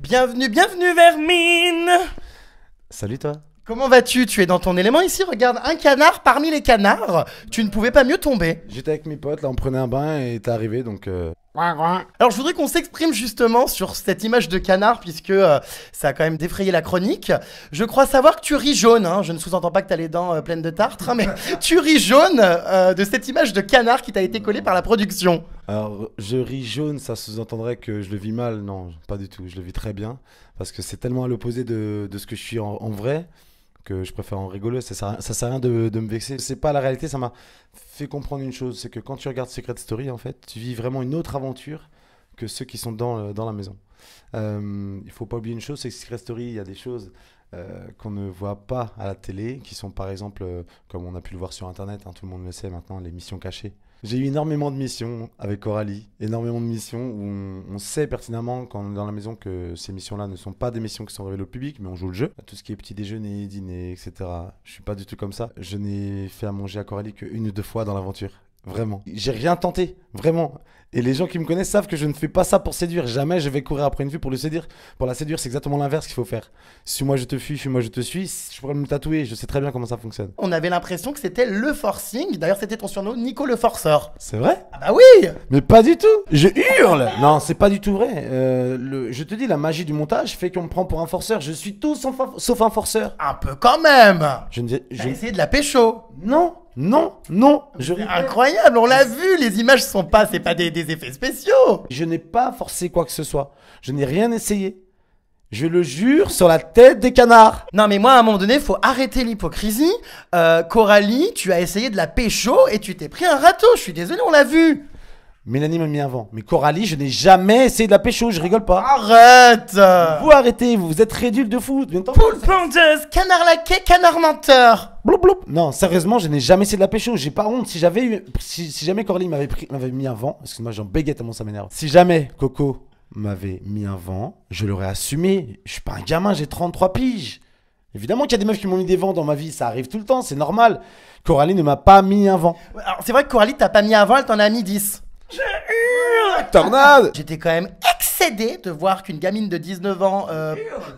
Bienvenue, bienvenue Vermine. Salut toi. Comment vas-tu? Tu es dans ton élément ici, regarde, un canard parmi les canards. Tu ne pouvais pas mieux tomber. J'étais avec mes potes, là on prenait un bain et t'es arrivé donc... Alors je voudrais qu'on s'exprime justement sur cette image de canard puisque ça a quand même défrayé la chronique. Je crois savoir que tu ris jaune, hein. Je ne sous-entends pas que tu as les dents pleines de tartre, hein, mais tu ris jaune de cette image de canard qui t'a été collée par la production. Alors je ris jaune, ça sous-entendrait que je le vis mal. Non, pas du tout, je le vis très bien. Parce que c'est tellement à l'opposé de ce que je suis en vrai que je préfère en rigoler. Ça sert à rien de me vexer. C'est pas la réalité, ça m'a fait comprendre une chose. C'est que quand tu regardes Secret Story, en fait, tu vis vraiment une autre aventure que ceux qui sont dans la maison. Il faut pas oublier une chose, c'est que Secret Story, il y a des choses qu'on ne voit pas à la télé, qui sont par exemple, comme on a pu le voir sur Internet, hein, tout le monde le sait maintenant, les missions cachées. J'ai eu énormément de missions avec Coralie, énormément de missions où on sait pertinemment quand on est dans la maison que ces missions-là ne sont pas des missions qui sont révélées au public, mais on joue le jeu. Tout ce qui est petit déjeuner, dîner, etc. Je suis pas du tout comme ça. Je n'ai fait à manger à Coralie qu'une ou deux fois dans l'aventure. Vraiment. J'ai rien tenté, vraiment. Et les gens qui me connaissent savent que je ne fais pas ça pour séduire. Jamais je vais courir après une fille pour le séduire. Pour la séduire, c'est exactement l'inverse qu'il faut faire. Suis-moi, je te fuis, suis-moi, je te suis. Je pourrais me le tatouer, je sais très bien comment ça fonctionne. On avait l'impression que c'était le forcing. D'ailleurs, c'était ton surnom, Nico le forceur. C'est vrai? Ah bah oui. Mais pas du tout. Je hurle. Non, c'est pas du tout vrai. Je te dis, la magie du montage fait qu'on me prend pour un forceur. Je suis tout sauf un forceur. Un peu quand même. T'as essayé de la pécho. Non, non, non. C'est incroyable, on l'a vu, les images sont pas, c'est pas des effets spéciaux. Je n'ai pas forcé quoi que ce soit. Je n'ai rien essayé. Je le jure sur la tête des canards. Non mais moi à un moment donné, faut arrêter l'hypocrisie. Coralie, tu as essayé de la pécho et tu t'es pris un râteau, je suis désolé, on l'a vu. Mélanie m'a mis un vent. Mais Coralie, je n'ai jamais essayé de la pécho, je rigole pas. Arrête. Vous arrêtez, vous êtes rédulte de foot. Poule pendeuse, canard laqué, canard menteur. Bloup, bloup. Non, sérieusement, je n'ai jamais essayé de la pécho. J'ai pas honte. Si jamais Coralie m'avait mis un vent, excuse-moi, j'en bégaye tellement ça m'énerve. Si jamais Coco m'avait mis un vent, je l'aurais assumé. Je suis pas un gamin, j'ai 33 piges. Évidemment qu'il y a des meufs qui m'ont mis des vents dans ma vie, ça arrive tout le temps, c'est normal. Coralie ne m'a pas mis un vent. Alors c'est vrai que Coralie t'as pas mis un vent, elle t'en a mis 10. Je hurle. Tornade. J'étais quand même excédé de voir qu'une gamine de 19 ans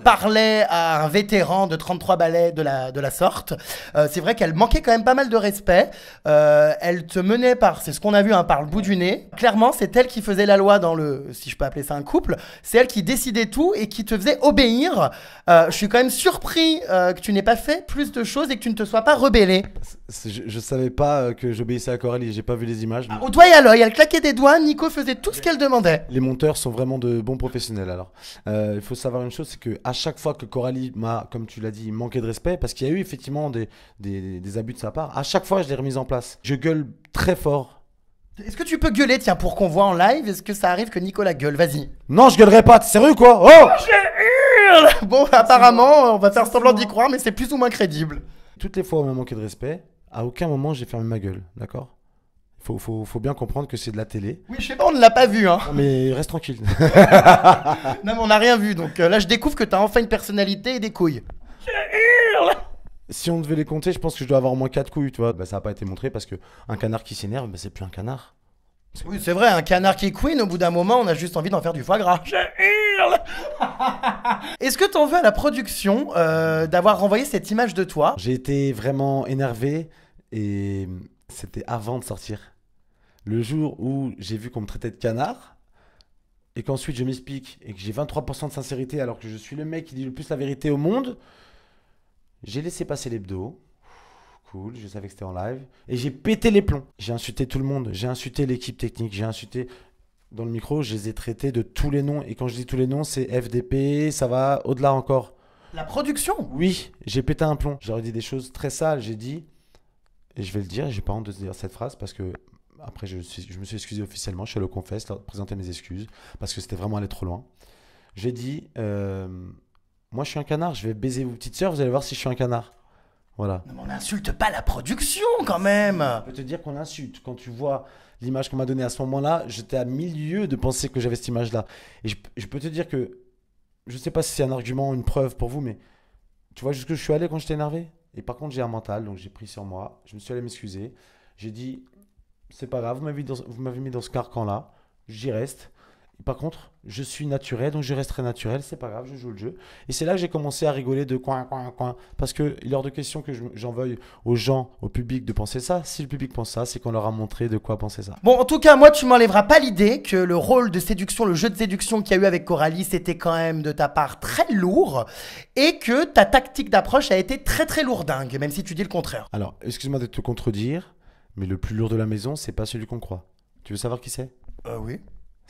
parlait à un vétéran de 33 balais de la sorte. C'est vrai qu'elle manquait quand même pas mal de respect. Elle te menait c'est ce qu'on a vu, hein, par le bout du nez. Clairement, c'est elle qui faisait la loi dans si je peux appeler ça un couple. C'est elle qui décidait tout et qui te faisait obéir. Je suis quand même surpris que tu n'aies pas fait plus de choses et que tu ne te sois pas rebellé. Je savais pas que j'obéissais à Coralie, j'ai pas vu les images. Au doigt et à l'œil, elle claquait des doigts, Nico faisait tout ce qu'elle demandait. Les monteurs sont vraiment de bons professionnels alors. Il faut savoir une chose, c'est que à chaque fois que Coralie m'a, comme tu l'as dit, manqué de respect, parce qu'il y a eu effectivement des abus de sa part, à chaque fois je l'ai remise en place. Je gueule très fort. Est-ce que tu peux gueuler, tiens, pour qu'on voit en live? Est-ce que ça arrive que Nicolas gueule? Vas-y. Non, je gueulerai pas, t'es sérieux quoi? Oh! Je hurle. Bon, apparemment, on va faire semblant d'y croire, mais c'est plus ou moins crédible. Toutes les fois où on m'a manqué de respect, à aucun moment j'ai fermé ma gueule, d'accord? Faut bien comprendre que c'est de la télé. Oui, je sais pas, on ne l'a pas vu, hein. Non, mais reste tranquille. Non, mais on n'a rien vu, donc là, je découvre que t'as enfin une personnalité et des couilles. Je hurle. Si on devait les compter, je pense que je dois avoir au moins 4 couilles, tu vois. Bah, ça n'a pas été montré parce que un canard qui s'énerve, bah, c'est plus un canard. Oui, c'est vrai, un canard qui est queen, au bout d'un moment, on a juste envie d'en faire du foie gras. Je hurle. Est-ce que t'en veux à la production d'avoir renvoyé cette image de toi? J'ai été vraiment énervé et c'était avant de sortir. Le jour où j'ai vu qu'on me traitait de canard et qu'ensuite je m'explique et que j'ai 23% de sincérité alors que je suis le mec qui dit le plus la vérité au monde, j'ai laissé passer l'hebdo. Cool, je savais que c'était en live. Et j'ai pété les plombs. J'ai insulté tout le monde. J'ai insulté l'équipe technique. J'ai insulté... Dans le micro, je les ai traités de tous les noms. Et quand je dis tous les noms, c'est FDP, ça va au-delà encore. La production? Oui, j'ai pété un plomb. J'aurais dit des choses très sales. J'ai dit, et je vais le dire, j'ai pas honte de dire cette phrase parce que après je me suis excusé officiellement. Je suis allé au confesse, leur présenter mes excuses parce que c'était vraiment allé trop loin. J'ai dit, moi je suis un canard, je vais baiser vos petites sœurs, vous allez voir si je suis un canard. Voilà. Non, mais on n'insulte pas la production quand même. Je peux te dire qu'on insulte. Quand tu vois l'image qu'on m'a donnée à ce moment-là, j'étais à milieu de penser que j'avais cette image-là. Et je peux te dire que, je sais pas si c'est un argument, une preuve pour vous, mais tu vois jusqu'où je suis allé quand j'étais énervé. Et par contre, j'ai un mental, donc j'ai pris sur moi. Je me suis allé m'excuser. J'ai dit, c'est pas grave, vous m'avez mis dans ce carcan-là. J'y reste. Par contre, je suis naturel, donc je resterai naturel, c'est pas grave, je joue le jeu. Et c'est là que j'ai commencé à rigoler de coin, coin, coin. Parce qu'il est hors de question que j'en veuille aux gens, au public de penser ça. Si le public pense ça, c'est qu'on leur a montré de quoi penser ça. Bon, en tout cas, moi, tu m'enlèveras pas l'idée que le rôle de séduction, le jeu de séduction qu'il y a eu avec Coralie, c'était quand même de ta part très lourd et que ta tactique d'approche a été très très lourdingue, même si tu dis le contraire. Alors, excuse-moi de te contredire, mais le plus lourd de la maison, c'est pas celui qu'on croit. Tu veux savoir qui c'est? Oui.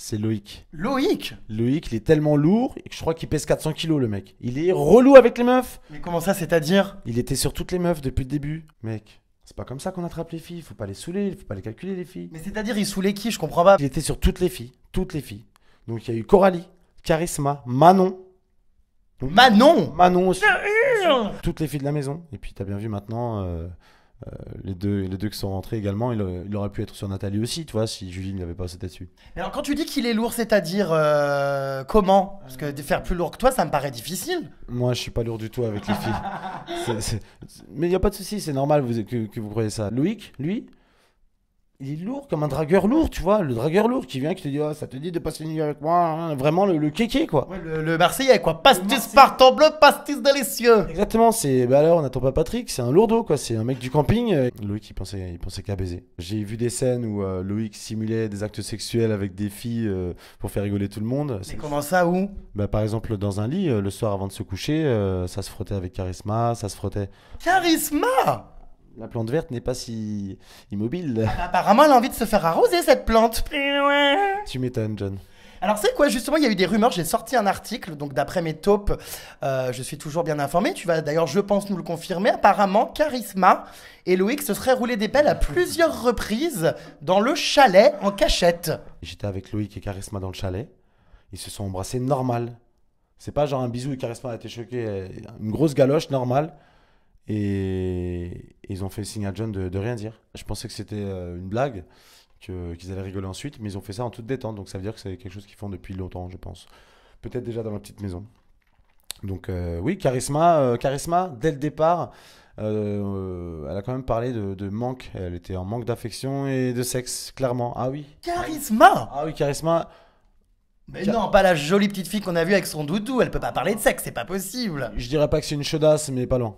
C'est Loïc. Loïc? Loïc, il est tellement lourd, que je crois qu'il pèse 400 kilos, le mec. Il est relou avec les meufs. Mais comment ça, c'est-à-dire? Il était sur toutes les meufs depuis le début. Mec, c'est pas comme ça qu'on attrape les filles. Faut pas les saouler, faut pas les calculer, les filles. Mais c'est-à-dire, il saoulait qui? Je comprends pas. Il était sur toutes les filles. Toutes les filles. Donc il y a eu Coralie, Charisma, Manon. Donc, Manon! Manon aussi. Toutes les filles de la maison. Et puis t'as bien vu maintenant, les deux qui sont rentrés également. Il aurait pu être sur Nathalie aussi, tu vois, si Julie n'avait pas sauté dessus. Mais alors, quand tu dis qu'il est lourd, c'est-à-dire comment? Parce que de faire plus lourd que toi, ça me paraît difficile. Moi, je suis pas lourd du tout avec les filles. Mais il y a pas de souci, c'est normal que vous croyez ça. Loïc, lui, il est lourd comme un dragueur lourd, tu vois, le dragueur lourd qui vient, qui te dit oh, ça te dit de passer une nuit avec moi, hein. Vraiment le kéké quoi. Ouais, le Marseillais, quoi. Pastis partant bleu, pastis délicieux. Exactement, c'est bah alors on n'attend pas Patrick, c'est un lourdeau quoi, c'est un mec du camping. Loïc il pensait qu'à baiser. J'ai vu des scènes où Loïc simulait des actes sexuels avec des filles pour faire rigoler tout le monde. Mais comment ça, où? Bah, par exemple dans un lit, le soir avant de se coucher, ça se frottait avec Charisma, ça se frottait. Charisma! La plante verte n'est pas si immobile. Apparemment, elle a envie de se faire arroser, cette plante. Tu m'étonnes, John. Alors, c'est quoi, justement, il y a eu des rumeurs, j'ai sorti un article, donc d'après mes taupes, je suis toujours bien informé, tu vas d'ailleurs, je pense, nous le confirmer. Apparemment, Charisma et Loïc se seraient roulés des pelles à plusieurs reprises dans le chalet en cachette. J'étais avec Loïc et Charisma dans le chalet. Ils se sont embrassés normal. C'est pas genre un bisou et Charisma a été choqué. Une grosse galoche normale. Et ils ont fait signe à John de rien dire. Je pensais que c'était une blague, qu'ils allaient rigoler ensuite, mais ils ont fait ça en toute détente. Donc ça veut dire que c'est quelque chose qu'ils font depuis longtemps, je pense. Peut-être déjà dans la petite maison. Donc oui, Charisma, dès le départ, elle a quand même parlé de manque. Elle était en manque d'affection et de sexe, clairement. Ah oui. Charisma! Ah oui, Charisma. Mais non, pas la jolie petite fille qu'on a vue avec son doudou, elle peut pas parler de sexe, c'est pas possible. Je dirais pas que c'est une chaudasse, mais pas loin.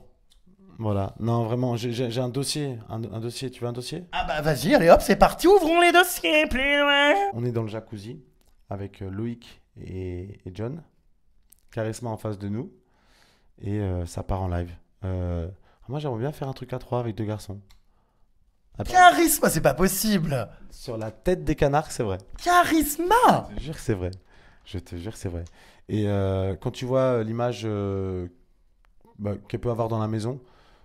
Voilà, non vraiment, j'ai un dossier, un dossier, tu veux un dossier? Ah bah vas-y, allez hop, c'est parti, ouvrons les dossiers, plus loin. On est dans le jacuzzi avec Loïc et John, Charisma en face de nous, et ça part en live. Moi j'aimerais bien faire un truc à trois avec deux garçons. Attends. Charisma, c'est pas possible. Sur la tête des canards, c'est vrai. Charisma! Je te jure que c'est vrai. Je te jure que c'est vrai. Et quand tu vois l'image qu'elle peut avoir dans la maison,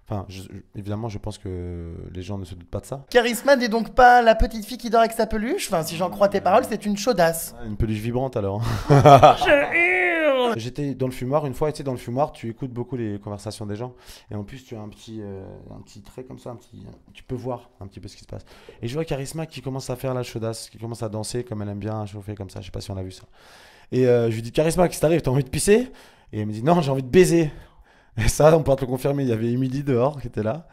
enfin, évidemment, je pense que les gens ne se doutent pas de ça. Charisma n'est donc pas la petite fille qui dort avec sa peluche. Enfin, si j'en crois tes paroles, c'est une chaudasse. Une peluche vibrante alors. Je hurle. J'étais dans le fumoir une fois, et tu sais, dans le fumoir, tu écoutes beaucoup les conversations des gens. Et en plus, tu as un petit trait comme ça, tu peux voir un petit peu ce qui se passe. Et je vois Charisma qui commence à faire la chaudasse, qui commence à danser comme elle aime bien, à chauffer comme ça. Je sais pas si on a vu ça. Et je lui dis Charisma, qu'est-ce qui t'arrive? T'as envie de pisser? Et elle me dit non, j'ai envie de baiser. Et ça, on peut te le confirmer, il y avait Emily dehors qui était là.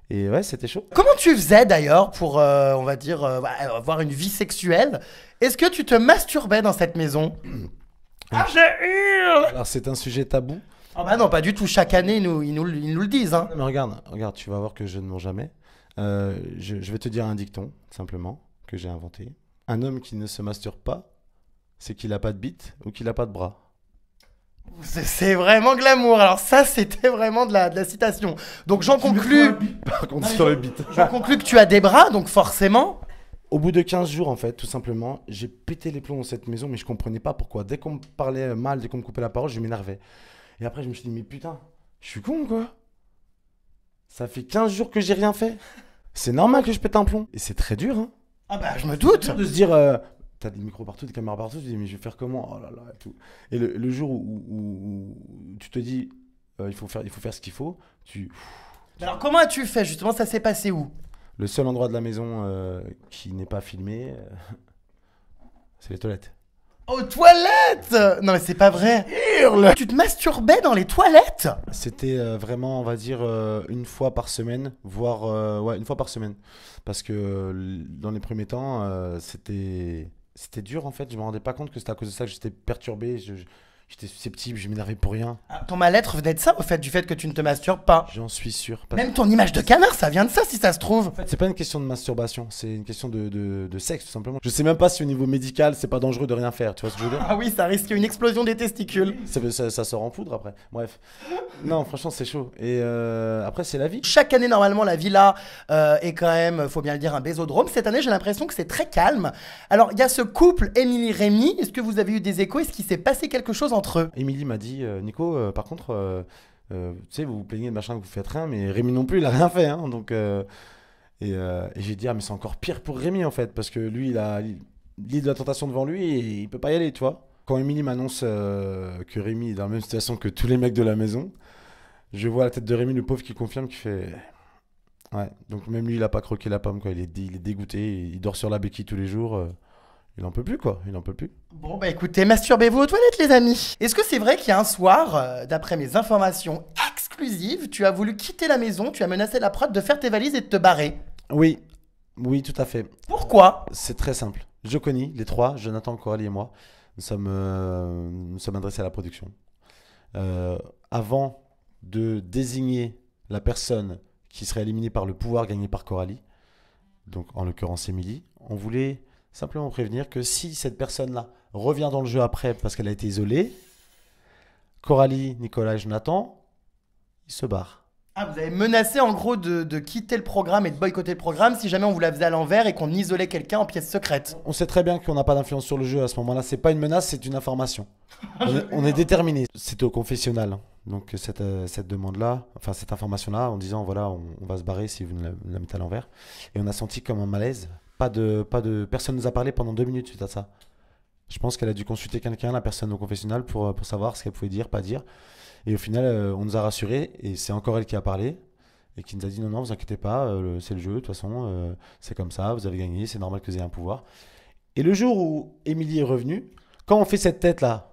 Et ouais, c'était chaud. Comment tu faisais d'ailleurs pour, on va dire, avoir une vie sexuelle? Est-ce que tu te masturbais dans cette maison? Ah, je hurle! Alors, c'est un sujet tabou. Ah bah non, pas du tout. Chaque année, ils nous le disent. Hein. Mais regarde, tu vas voir que je ne mens jamais. Je vais te dire un dicton, simplement, que j'ai inventé. Un homme qui ne se masturbe pas, c'est qu'il n'a pas de bite ou qu'il n'a pas de bras. C'est vraiment glamour. Alors ça, c'était vraiment de la citation. Donc j'en conclus... Par contre, sur le bite. J'en conclus que tu as des bras, donc forcément... Au bout de 15 jours, en fait, tout simplement, j'ai pété les plombs dans cette maison, mais je comprenais pas pourquoi. Dès qu'on me parlait mal, dès qu'on me coupait la parole, je m'énervais. Et après, je me suis dit, mais putain, je suis con, quoi. Ça fait 15 jours que j'ai rien fait. C'est normal que je pète un plomb. Et c'est très dur, hein. Ah bah, je me doute. De se dire, t'as des micros partout, des caméras partout, tu te dis, mais je vais faire comment? Oh là là, et tout. Et le jour où tu te dis, il faut faire ce qu'il faut, Alors comment as-tu fait, justement? Ça s'est passé où? Le seul endroit de la maison qui n'est pas filmé, c'est les toilettes. Aux toilettes? Non mais c'est pas vrai. Hurle. Tu te masturbais dans les toilettes? C'était vraiment, on va dire, une fois par semaine, voire une fois par semaine. Parce que dans les premiers temps, c'était C'était dur en fait, je me rendais pas compte que c'était à cause de ça que j'étais perturbé, j'étais susceptible, je m'énervais pour rien. Ah, ton mal-être venait de ça, au fait, du fait que tu ne te masturbes pas. J'en suis sûr. Même ton image de canard, ça vient de ça, si ça se trouve. En fait, c'est pas une question de masturbation, c'est une question de sexe tout simplement. Je sais même pas si au niveau médical c'est pas dangereux de rien faire, tu vois ce que je veux dire? Ah oui, ça risque une explosion des testicules. Ça sort en poudre après. Bref. Non, franchement, c'est chaud. Et après, c'est la vie. Chaque année, normalement, la villa est quand même, faut bien le dire, un bésodrome. Cette année, j'ai l'impression que c'est très calme. Alors, il y a ce couple, Émilie-Rémi. Est-ce que vous avez eu des échos? Est-ce qu'il s'est passé quelque chose entre eux? Émilie m'a dit, Nico, par contre, tu sais, vous vous plaignez de machin que vous faites rien, mais Rémi non plus, il a rien fait. Hein, donc, et j'ai dit, ah, mais c'est encore pire pour Rémi en fait, parce que lui, il a l'île de la tentation devant lui et il peut pas y aller, tu vois. Quand Émilie m'annonce que Rémi est dans la même situation que tous les mecs de la maison, je vois la tête de Rémi, le pauvre, qui confirme, qui fait. Ouais, donc même lui, il a pas croqué la pomme, quoi. Il est dégoûté, il dort sur la béquille tous les jours. Il en peut plus, quoi. Il en peut plus. Bon, bah écoutez, masturbez-vous aux toilettes, les amis. Est-ce que c'est vrai qu'il y a un soir, d'après mes informations exclusives, tu as voulu quitter la maison, tu as menacé la prod de faire tes valises et de te barrer? Oui, oui, tout à fait. Pourquoi? C'est très simple. Joconi, les trois, Jonathan, Coralie et moi, nous sommes adressés à la production. Avant de désigner la personne qui serait éliminée par le pouvoir gagné par Coralie, donc en l'occurrence Émilie, on voulait simplement prévenir que si cette personne-là revient dans le jeu après parce qu'elle a été isolée, Coralie, Nicolas et Jonathan, ils se barrent. Ah, vous avez menacé en gros de quitter le programme et de boycotter le programme si jamais on vous la faisait à l'envers et qu'on isolait quelqu'un en pièce secrète. On sait très bien qu'on n'a pas d'influence sur le jeu à ce moment-là. C'est pas une menace, c'est une information. On est déterminé. C'était au confessionnal. Hein. Donc cette demande-là, enfin cette information-là, en disant voilà, on va se barrer si vous la mettez à l'envers. Et on a senti comme un malaise. Personne nous a parlé pendant 2 minutes suite à ça. Je pense qu'elle a dû consulter quelqu'un, la personne au confessionnal, pour savoir ce qu'elle pouvait dire, pas dire. Et au final, on nous a rassurés. Et c'est encore elle qui a parlé. Et qui nous a dit non, vous inquiétez pas, c'est le jeu, de toute façon, c'est comme ça, vous avez gagné, c'est normal que vous ayez un pouvoir. Et le jour où Émilie est revenue, quand on fait cette tête-là,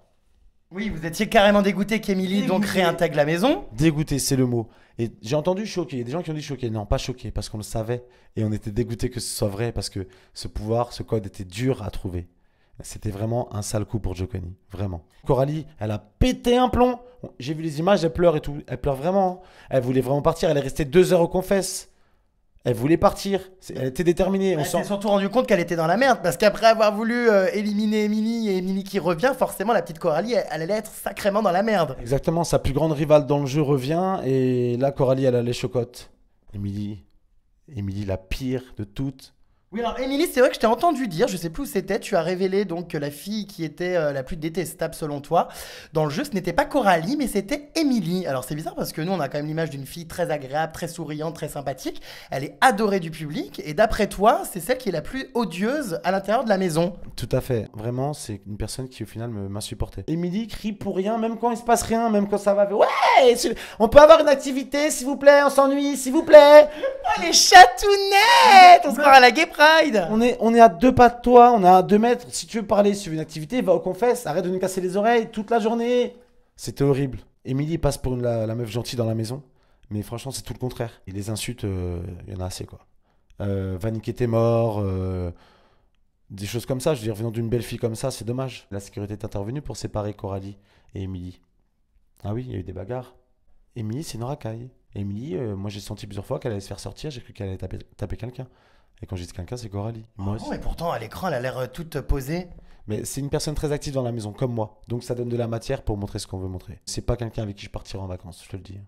Oui, vous étiez carrément dégoûté qu'Émilie donc Dégoûté. réintègre la maison. dégoûté, c'est le mot. Et j'ai entendu choqué, il y a des gens qui ont dit choqué. Non, pas choqué, parce qu'on le savait. Et on était dégoûté que ce soit vrai, parce que ce pouvoir, ce code était dur à trouver. C'était vraiment un sale coup pour Joconi, vraiment. Coralie, elle a pété un plomb. J'ai vu les images, elle pleure et tout. Elle pleure vraiment. Elle voulait vraiment partir. Elle est restée 2 heures au confesse. Elle voulait partir. Elle était déterminée. On Elle sent. s'est surtout rendu compte qu'elle était dans la merde parce qu'après avoir voulu éliminer Émilie et Émilie qui revient, forcément la petite Coralie, elle allait être sacrément dans la merde. Exactement, sa plus grande rivale dans le jeu revient. Et là, Coralie, elle a les chocottes. Émilie, la pire de toutes. Oui, alors Émilie, c'est vrai que je t'ai entendu dire, je sais plus où c'était, tu as révélé donc que la fille qui était la plus détestable selon toi dans le jeu, ce n'était pas Coralie, mais c'était Émilie. Alors c'est bizarre parce que nous, on a quand même l'image d'une fille très agréable, très souriante, très sympathique. Elle est adorée du public et d'après toi, c'est celle qui est la plus odieuse à l'intérieur de la maison. Tout à fait. Vraiment, c'est une personne qui au final m'a supporté. Émilie crie pour rien, même quand il se passe rien, même quand ça va. Ouais, on peut avoir une activité, s'il vous plaît, on s'ennuie, s'il vous plaît. Oh, les chatounettes! On se croirait à la Gay Pride! On est à 2 pas de toi, on est à 2 mètres. Si tu veux parler sur une activité, va au confesse, arrête de nous casser les oreilles toute la journée. C'était horrible. Émilie passe pour la meuf gentille dans la maison, mais franchement, c'est tout le contraire. Et les insultes, il y en a assez, quoi. Vaniquer tes morts, des choses comme ça. Je veux dire, venant d'une belle fille comme ça, c'est dommage. La sécurité est intervenue pour séparer Coralie et Émilie. Ah oui, il y a eu des bagarres. Émilie, c'est une racaille. Émilie, moi j'ai senti plusieurs fois qu'elle allait se faire sortir, j'ai cru qu'elle allait taper quelqu'un. Et quand j'ai dit quelqu'un, c'est Coralie. Moi Oh, aussi. mais pourtant, à l'écran, elle a l'air toute posée. Mais c'est une personne très active dans la maison, comme moi. Donc ça donne de la matière pour montrer ce qu'on veut montrer. C'est pas quelqu'un avec qui je partirai en vacances, je te le dis.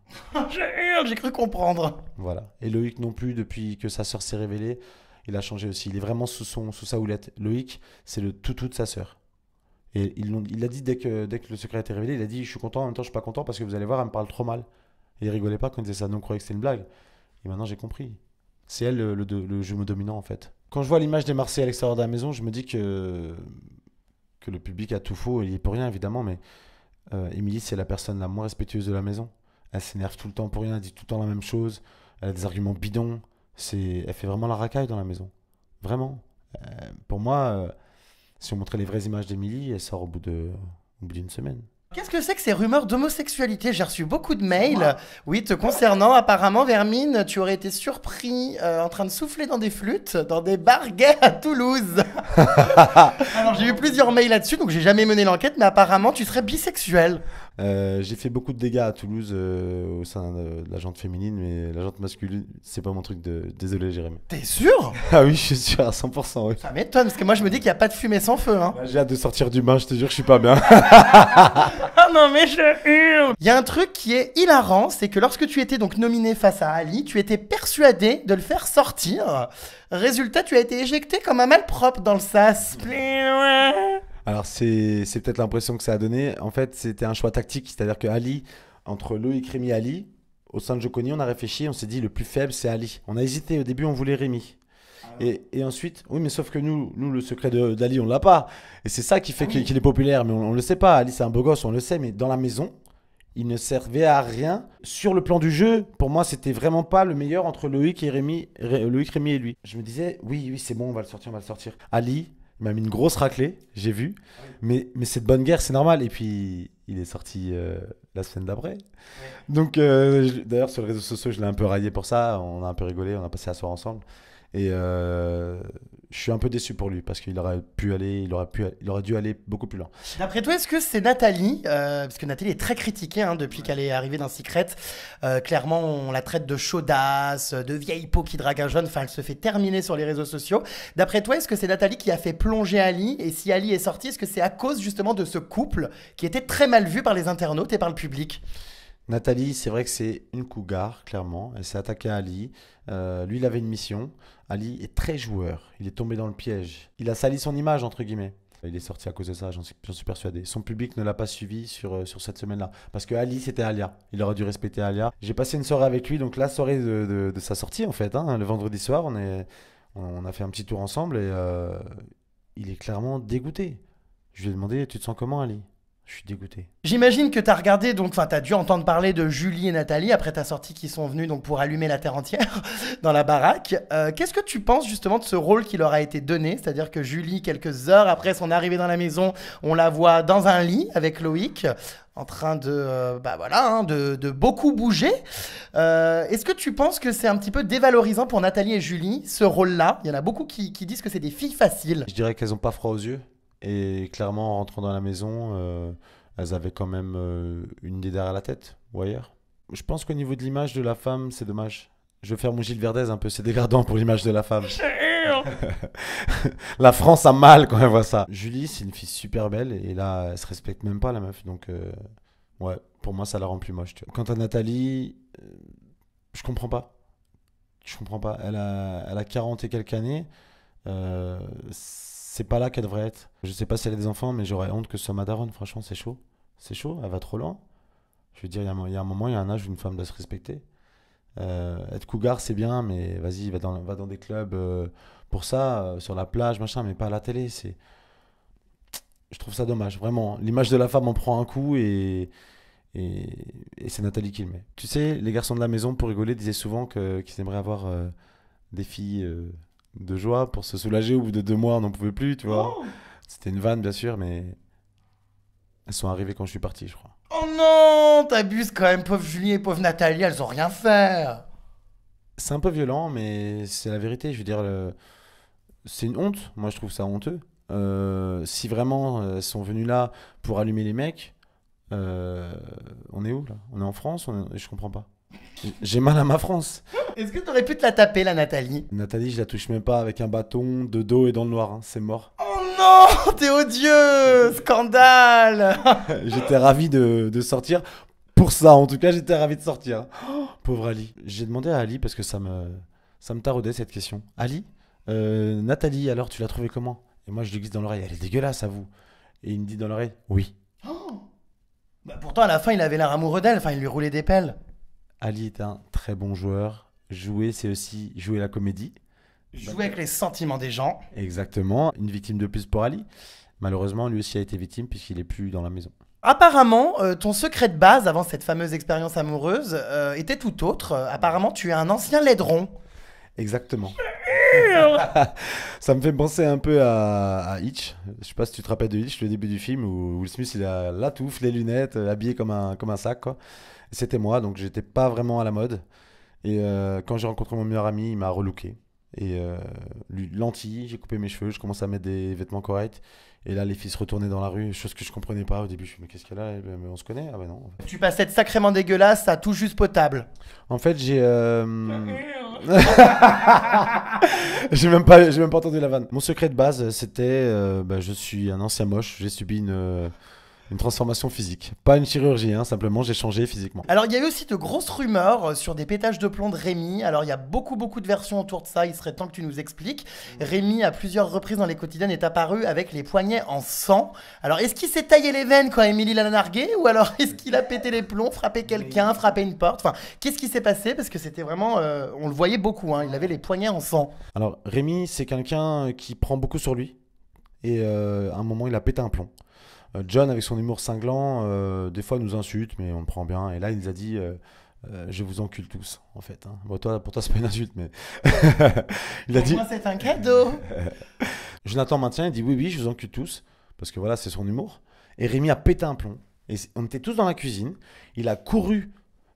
J'ai cru comprendre. Voilà. Et Loïc non plus, depuis que sa sœur s'est révélée, il a changé aussi. Il est vraiment sous sa houlette. Loïc, c'est le toutou de sa sœur. Et il l'a dit dès que le secret a été révélé, il a dit je suis content, en même temps je suis pas content parce que vous allez voir, elle me parle trop mal. Et il rigolait pas quand il disait ça, donc on croyait que c'était une blague. Et maintenant j'ai compris. C'est elle le jumeau dominant en fait. Quand je vois l'image des Marseillais à l'extérieur de la maison, je me dis que le public a tout faux, et il y est pour rien évidemment, mais Émilie c'est la personne la moins respectueuse de la maison. Elle s'énerve tout le temps pour rien, elle dit tout le temps la même chose, elle a des arguments bidons, elle fait vraiment la racaille dans la maison. Vraiment. Pour moi, si on montrait les vraies images d'Émilie, elle sort au bout d'une semaine. Qu'est-ce que c'est que ces rumeurs d'homosexualité? J'ai reçu beaucoup de mails, oui, te concernant. Apparemment, Vermine, tu aurais été surpris en train de souffler dans des flûtes, dans des bars gays à Toulouse. Alors, j'ai eu plusieurs mails là-dessus, donc j'ai jamais mené l'enquête, mais apparemment, tu serais bisexuel. J'ai fait beaucoup de dégâts à Toulouse au sein de la jante féminine, mais la jante masculine, c'est pas mon truc de. Désolé, Jérémy. T'es sûr? Ah oui, je suis sûr à 100%. Oui. Ça m'étonne, parce que moi, je me dis qu'il n'y a pas de fumée sans feu. Hein. J'ai hâte de sortir du bain, je te jure, je suis pas bien. Ah non, mais je hurle. Il y a un truc qui est hilarant, c'est que lorsque tu étais donc nominé face à Ali, tu étais persuadé de le faire sortir. Résultat, tu as été éjecté comme un malpropre dans le sas. Alors, c'est peut-être l'impression que ça a donné. En fait, c'était un choix tactique, c'est-à-dire que Ali, entre Loïc, Rémi et Ali, au sein de Joconi, on a réfléchi, on s'est dit le plus faible, c'est Ali. On a hésité, au début, on voulait Rémi. Et ensuite, oui, mais sauf que nous le secret d'Ali, on l'a pas. Et c'est ça qui fait qu'il est populaire, mais on le sait pas. Ali, c'est un beau gosse, on le sait, mais dans la maison, il ne servait à rien. Sur le plan du jeu, pour moi, c'était vraiment pas le meilleur entre Loïc, Rémi et lui. Je me disais, oui, c'est bon, on va le sortir. Ali, il m'a mis une grosse raclée, j'ai vu. Mais c'est de bonne guerre, c'est normal. Et puis, il est sorti la semaine d'après. Donc, d'ailleurs, sur les réseaux sociaux, je l'ai un peu raillé pour ça. On a un peu rigolé, on a passé la soirée ensemble. Et je suis un peu déçu pour lui parce qu'il aurait dû aller beaucoup plus loin. D'après toi, est-ce que c'est Nathalie, parce que Nathalie est très critiquée depuis qu'elle est arrivée dans Secret. Clairement, on la traite de chaudasse, de vieille peau qui drague un jeune. Enfin, elle se fait terminer sur les réseaux sociaux. D'après toi, est-ce que c'est Nathalie qui a fait plonger Ali? Et si Ali est sorti, est-ce que c'est à cause justement de ce couple qui était très mal vu par les internautes et par le public? Nathalie, c'est vrai que c'est une cougar, clairement. Elle s'est attaquée à Ali. Lui, il avait une mission. Ali est très joueur. Il est tombé dans le piège. Il a sali son image, entre guillemets. Il est sorti à cause de ça, j'en suis persuadé. Son public ne l'a pas suivi sur cette semaine-là. Parce que Ali, c'était Alia. Il aurait dû respecter Alia. J'ai passé une soirée avec lui, donc la soirée de sa sortie, en fait. Le vendredi soir, on a fait un petit tour ensemble et il est clairement dégoûté. Je lui ai demandé, tu te sens comment, Ali? Je suis dégoûté. J'imagine que t'as regardé, donc, enfin, t'as dû entendre parler de Julie et Nathalie après ta sortie qui sont venus donc pour allumer la terre entière dans la baraque. Qu'est-ce que tu penses justement de ce rôle qui leur a été donné? C'est-à-dire que Julie, quelques heures après son arrivée dans la maison, on la voit dans un lit avec Loïc, en train de beaucoup bouger. Est-ce que tu penses que c'est un petit peu dévalorisant pour Nathalie et Julie, ce rôle-là? Il y en a beaucoup qui disent que c'est des filles faciles. Je dirais qu'elles n'ont pas froid aux yeux. Et clairement, en rentrant dans la maison, elles avaient quand même une idée derrière la tête, ou ailleurs. Je pense qu'au niveau de l'image de la femme, c'est dommage. Je vais faire mon Gilles Verdez un peu, c'est dégradant pour l'image de la femme. La France a mal quand elle voit ça. Julie, c'est une fille super belle, et là, elle se respecte même pas, la meuf. Donc, ouais, pour moi, ça la rend plus moche. Tu vois. Quant à Nathalie, je comprends pas. Elle a 40 et quelques années. C'est pas là qu'elle devrait être. Je sais pas si elle a des enfants, mais j'aurais honte que ce soit ma daronne. Franchement, c'est chaud. C'est chaud, elle va trop loin. Je veux dire, il y a un moment, il y a un âge où une femme doit se respecter. Être cougar, c'est bien, mais vas-y, va dans des clubs pour ça, sur la plage, machin, mais pas à la télé. Je trouve ça dommage, vraiment. L'image de la femme en prend un coup et c'est Nathalie qui le met. Tu sais, les garçons de la maison, pour rigoler, disaient souvent qu'ils aimeraient avoir des filles... de joie pour se soulager. Au bout de 2 mois on n'en pouvait plus, tu vois. C'était une vanne bien sûr, mais elles sont arrivées quand je suis parti, je crois. Oh non, t'abuses quand même, pauvre Julie et pauvre Nathalie, elles ont rien fait. C'est un peu violent, mais c'est la vérité. Je veux dire, c'est une honte. Moi je trouve ça honteux. Si vraiment elles sont venues là pour allumer les mecs, on est où là? On est en France? Je comprends pas. J'ai mal à ma France. Est-ce que t'aurais pu te la taper, la Nathalie? Nathalie, je la touche même pas avec un bâton, de dos et dans le noir, c'est mort. Oh non, t'es odieux. Scandale. J'étais ravi de sortir. Pour ça, en tout cas, j'étais ravi de sortir. Oh, pauvre Ali. J'ai demandé à Ali parce que ça me taraudait cette question. Ali, Nathalie, alors tu l'as trouvée comment? Et moi, je lui glisse dans l'oreille, elle est dégueulasse, à vous. Et il me dit dans l'oreille, oui. Oh. Bah pourtant, à la fin, il avait l'air amoureux d'elle. Enfin, il lui roulait des pelles. Ali est un très bon joueur. Jouer, c'est aussi jouer la comédie. Jouer avec les sentiments des gens. Exactement. Une victime de plus pour Ali. Malheureusement, lui aussi a été victime puisqu'il est plus dans la maison. Apparemment, ton secret de base avant cette fameuse expérience amoureuse était tout autre. Apparemment, tu es un ancien laideron. Exactement. Ça me fait penser un peu à Hitch. Je sais pas si tu te rappelles de Hitch, le début du film où Will Smith il a la touffe, les lunettes, habillé comme un sac, quoi. C'était moi, donc j'étais pas vraiment à la mode. Et quand j'ai rencontré mon meilleur ami, il m'a relooké. Et lentilles, j'ai coupé mes cheveux, je commençais à mettre des vêtements corrects. Et là, les filles se retournaient dans la rue, chose que je comprenais pas au début. Je me suis dit, mais qu'est-ce qu'elle a? Mais on se connaît? Ah ben non. Tu passais de sacrément dégueulasse à tout juste potable. En fait, j'ai même pas entendu la vanne. Mon secret de base, c'était, je suis un ancien moche. J'ai subi une transformation physique. Pas une chirurgie, hein, simplement j'ai changé physiquement. Alors, il y a eu aussi de grosses rumeurs sur des pétages de plomb de Rémi. Alors, il y a beaucoup de versions autour de ça. Il serait temps que tu nous expliques. Rémi, à plusieurs reprises dans les quotidiennes, est apparu avec les poignets en sang. Alors, est-ce qu'il s'est taillé les veines quand Émilie l'a nargué? Ou alors, est-ce qu'il a pété les plombs, frappé quelqu'un, frappé une porte? Enfin, qu'est-ce qui s'est passé? Parce que c'était vraiment... on le voyait beaucoup, hein. Il avait les poignets en sang. Alors, Rémi, c'est quelqu'un qui prend beaucoup sur lui. Et à un moment, il a pété un plomb. John, avec son humour cinglant, des fois nous insulte, mais on le prend bien. Et là, il nous a dit je vous encule tous, en fait. Hein. Bon, pour toi, c'est pas une insulte, mais. Il a dit. Moi, c'est un cadeau. Jonathan maintient, il dit oui, je vous encule tous. Parce que voilà, c'est son humour. Et Rémi a pété un plomb. Et on était tous dans la cuisine. Il a couru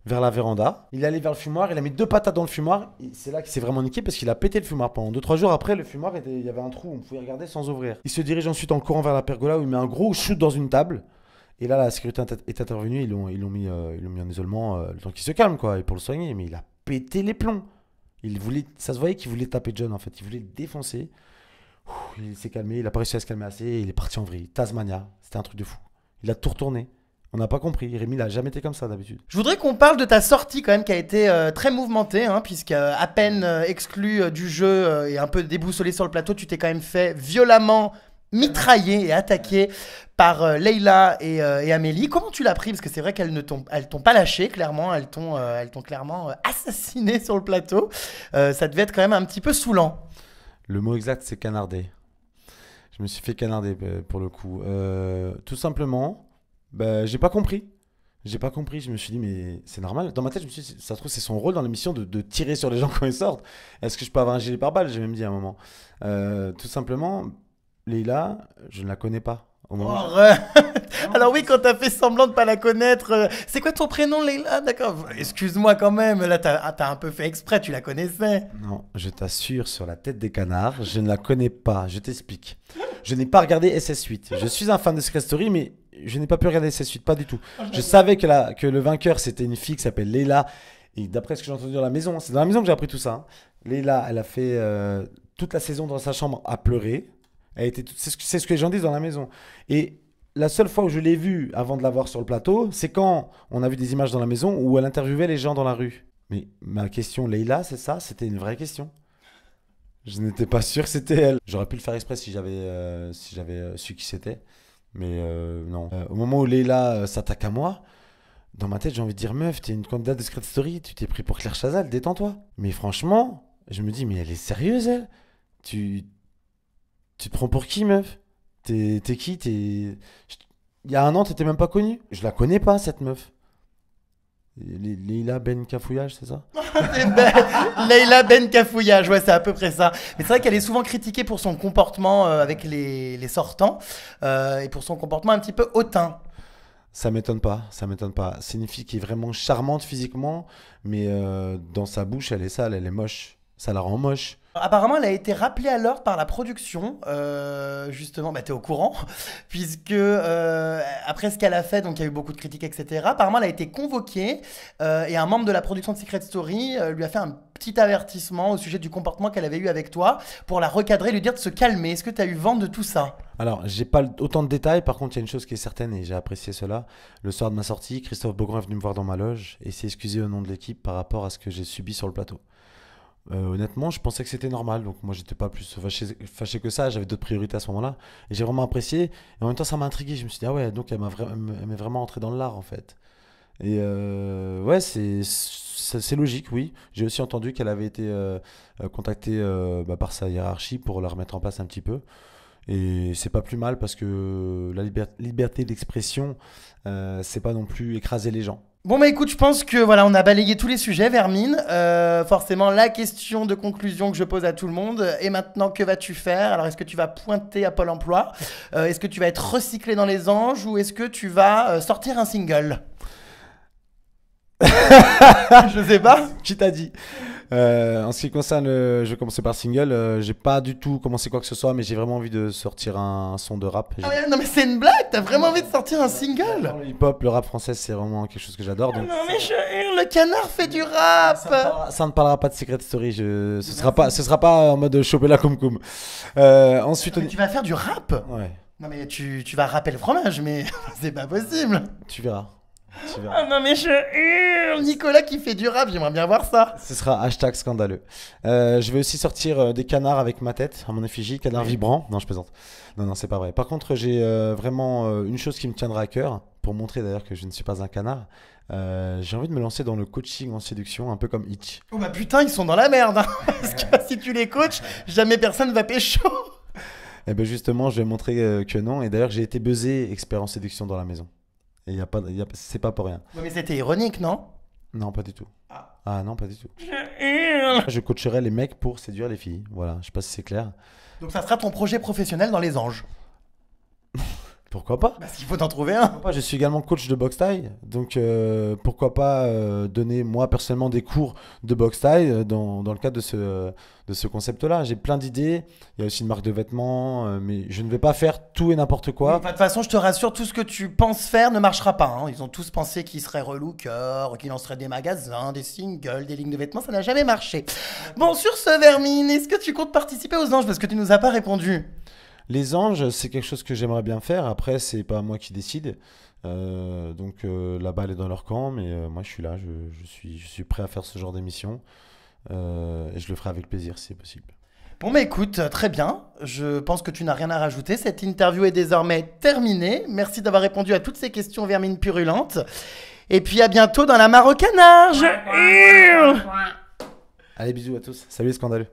vers la véranda. Il est allé vers le fumoir. Il a mis 2 patates dans le fumoir. C'est là qu'il s'est vraiment niqué parce qu'il a pété le fumoir. Pendant 2-3 jours après, le fumoir, il y avait un trou. On pouvait regarder sans ouvrir. Il se dirige ensuite en courant vers la pergola où il met un gros shoot dans une table. Et là, la sécurité est intervenue. Ils l'ont mis en isolement le temps qu'il se calme, quoi, et pour le soigner. Mais il a pété les plombs. Ça se voyait qu'il voulait taper John, en fait. Il voulait le défoncer. Il s'est calmé. Il a pas réussi à se calmer assez. Et il est parti en vrille. Tasmania. C'était un truc de fou. Il a tout retourné. On n'a pas compris. Rémi n'a jamais été comme ça d'habitude. Je voudrais qu'on parle de ta sortie quand même qui a été très mouvementée, hein, puisque à peine exclu du jeu et un peu déboussolé sur le plateau, tu t'es quand même fait violemment mitrailler et attaquer par Leïla et Amélie. Comment tu l'as pris? Parce que c'est vrai qu'elles t'ont pas lâché, clairement. Elles t'ont clairement assassiné sur le plateau. Ça devait être quand même un petit peu saoulant. Le mot exact, c'est canarder. Je me suis fait canarder pour le coup. Tout simplement... j'ai pas compris. Je me suis dit, mais c'est normal. Dans ma tête, je me suis dit, ça se trouve, c'est son rôle dans l'émission de tirer sur les gens quand ils sortent. Est-ce que je peux avoir un gilet pare-balles? J'ai même dit à un moment. Tout simplement, Leïla, je ne la connais pas. Alors oui, quand t'as fait semblant de pas la connaître, c'est quoi ton prénom, Leïla? D'accord, excuse-moi quand même, là t'as un peu fait exprès, tu la connaissais. Non, je t'assure, sur la tête des canards, je ne la connais pas, je t'explique. Je n'ai pas regardé SS8. Je suis un fan de Secret Story, mais je n'ai pas pu regarder SS8, pas du tout. Je savais que le vainqueur, c'était une fille qui s'appelle Leïla. Et d'après ce que j'ai entendu dans la maison, c'est dans la maison que j'ai appris tout ça. Hein. Leïla, elle a fait toute la saison dans sa chambre à pleurer. C'est ce que les gens disent dans la maison. Et la seule fois où je l'ai vue avant de la voir sur le plateau, c'est quand on a vu des images dans la maison où elle interviewait les gens dans la rue. Mais ma question, Leïla, c'est ça? C'était une vraie question. Je n'étais pas sûr que c'était elle. J'aurais pu le faire exprès si j'avais su qui c'était. Mais non. Au moment où Leïla s'attaque à moi, dans ma tête, j'ai envie de dire meuf, t'es une candidate de Secret Story, tu t'es pris pour Claire Chazal, détends-toi. Mais franchement, je me dis, mais elle est sérieuse, elle? Tu te prends pour qui, meuf? T'es qui? Il y a un an, t'étais même pas connue. Je la connais pas, cette meuf. Leïla Ben Cafouillage, c'est ça? Leïla Ben Cafouillage, ouais, c'est à peu près ça. Mais c'est vrai qu'elle est souvent critiquée pour son comportement avec les sortants et pour son comportement un petit peu hautain. Ça m'étonne pas. C'est une fille qui est vraiment charmante physiquement, mais dans sa bouche, elle est sale, elle est moche. Ça la rend moche. Apparemment, elle a été rappelée à l'ordre par la production, justement, t'es au courant, puisque après ce qu'elle a fait, donc il y a eu beaucoup de critiques, etc. Apparemment, elle a été convoquée et un membre de la production de Secret Story lui a fait un petit avertissement au sujet du comportement qu'elle avait eu avec toi pour la recadrer, lui dire de se calmer. Est-ce que tu as eu vent de tout ça? Alors, j'ai pas autant de détails, par contre, il y a une chose qui est certaine et j'ai apprécié cela. Le soir de ma sortie, Christophe Beaugrand est venu me voir dans ma loge et s'est excusé au nom de l'équipe par rapport à ce que j'ai subi sur le plateau. Honnêtement, je pensais que c'était normal, donc moi j'étais pas plus fâché que ça, j'avais d'autres priorités à ce moment-là, et j'ai vraiment apprécié, et en même temps ça m'a intrigué, je me suis dit, ah ouais, donc elle m'est vraiment entrée dans l'art en fait. Et ouais, c'est logique, oui. J'ai aussi entendu qu'elle avait été contactée par sa hiérarchie pour la remettre en place un petit peu, et c'est pas plus mal parce que la liberté d'expression, c'est pas non plus écraser les gens. Bon bah écoute, je pense que voilà, on a balayé tous les sujets, Vermine. Forcément, la question de conclusion que je pose à tout le monde. Et maintenant, que vas-tu faire? Alors, est-ce que tu vas pointer à Pôle Emploi? Est-ce que tu vas être recyclé dans les anges? Ou est-ce que tu vas sortir un single? Je sais pas. Qui t'a dit? En ce qui concerne, je vais commencer par le single. J'ai pas du tout commencé quoi que ce soit, mais j'ai vraiment envie de sortir un son de rap. Ah ouais, non mais c'est une blague, t'as vraiment envie de sortir un single? Le hip-hop, le rap français, c'est vraiment quelque chose que j'adore. Donc Non mais je hurle, le canard fait du rap. ça ne parlera pas de Secret Story. Ce sera pas en mode choper la cum. Ensuite, Mais tu vas faire du rap? ouais, Non mais tu vas rapper le fromage, mais c'est pas possible. tu verras. Ah non mais je hurle, Nicolas qui fait du rap, j'aimerais bien voir ça. Ce sera hashtag scandaleux. Je vais aussi sortir des canards avec ma tête, à mon effigie, canard vibrant. Non, je plaisante. Non, c'est pas vrai. Par contre, j'ai vraiment une chose qui me tiendra à cœur, pour montrer d'ailleurs que je ne suis pas un canard. J'ai envie de me lancer dans le coaching en séduction, un peu comme Hitch. Oh bah putain, ils sont dans la merde, hein. Parce que si tu les coaches, jamais personne va pécho. Et ben justement, je vais montrer que non. Et d'ailleurs, j'ai été buzzé expert en séduction dans la maison. Et c'est pas pour rien. Ouais, mais c'était ironique, non? Non, pas du tout. Ah. Ah non, pas du tout. Je hurle. Je coacherai les mecs pour séduire les filles. Voilà, je sais pas si c'est clair. Donc ça sera ton projet professionnel dans les anges. Pourquoi pas? Parce qu'il faut en trouver un. Je suis également coach de boxe thaï, donc pourquoi pas donner moi personnellement des cours de boxe thaï dans le cadre de ce concept-là. J'ai plein d'idées, il y a aussi une marque de vêtements, mais je ne vais pas faire tout et n'importe quoi. De toute façon, je te rassure, tout ce que tu penses faire ne marchera pas, hein. Ils ont tous pensé qu'ils seraient relookers, qu'ils lanceraient des magasins, des singles, des lignes de vêtements, ça n'a jamais marché. Bon, sur ce, Vermine, est-ce que tu comptes participer aux anges? Parce que tu nous as pas répondu. Les anges, c'est quelque chose que j'aimerais bien faire. Après, c'est pas moi qui décide. Donc la balle est dans leur camp, mais moi je suis là, je suis prêt à faire ce genre d'émission. Et je le ferai avec plaisir si c'est possible. Bon bah écoute, très bien, je pense que tu n'as rien à rajouter, cette interview est désormais terminée. Merci d'avoir répondu à toutes ces questions, Vermine purulente. Et puis à bientôt dans la mare au canard. Je hurle. Allez, bisous à tous. Salut les scandaleux.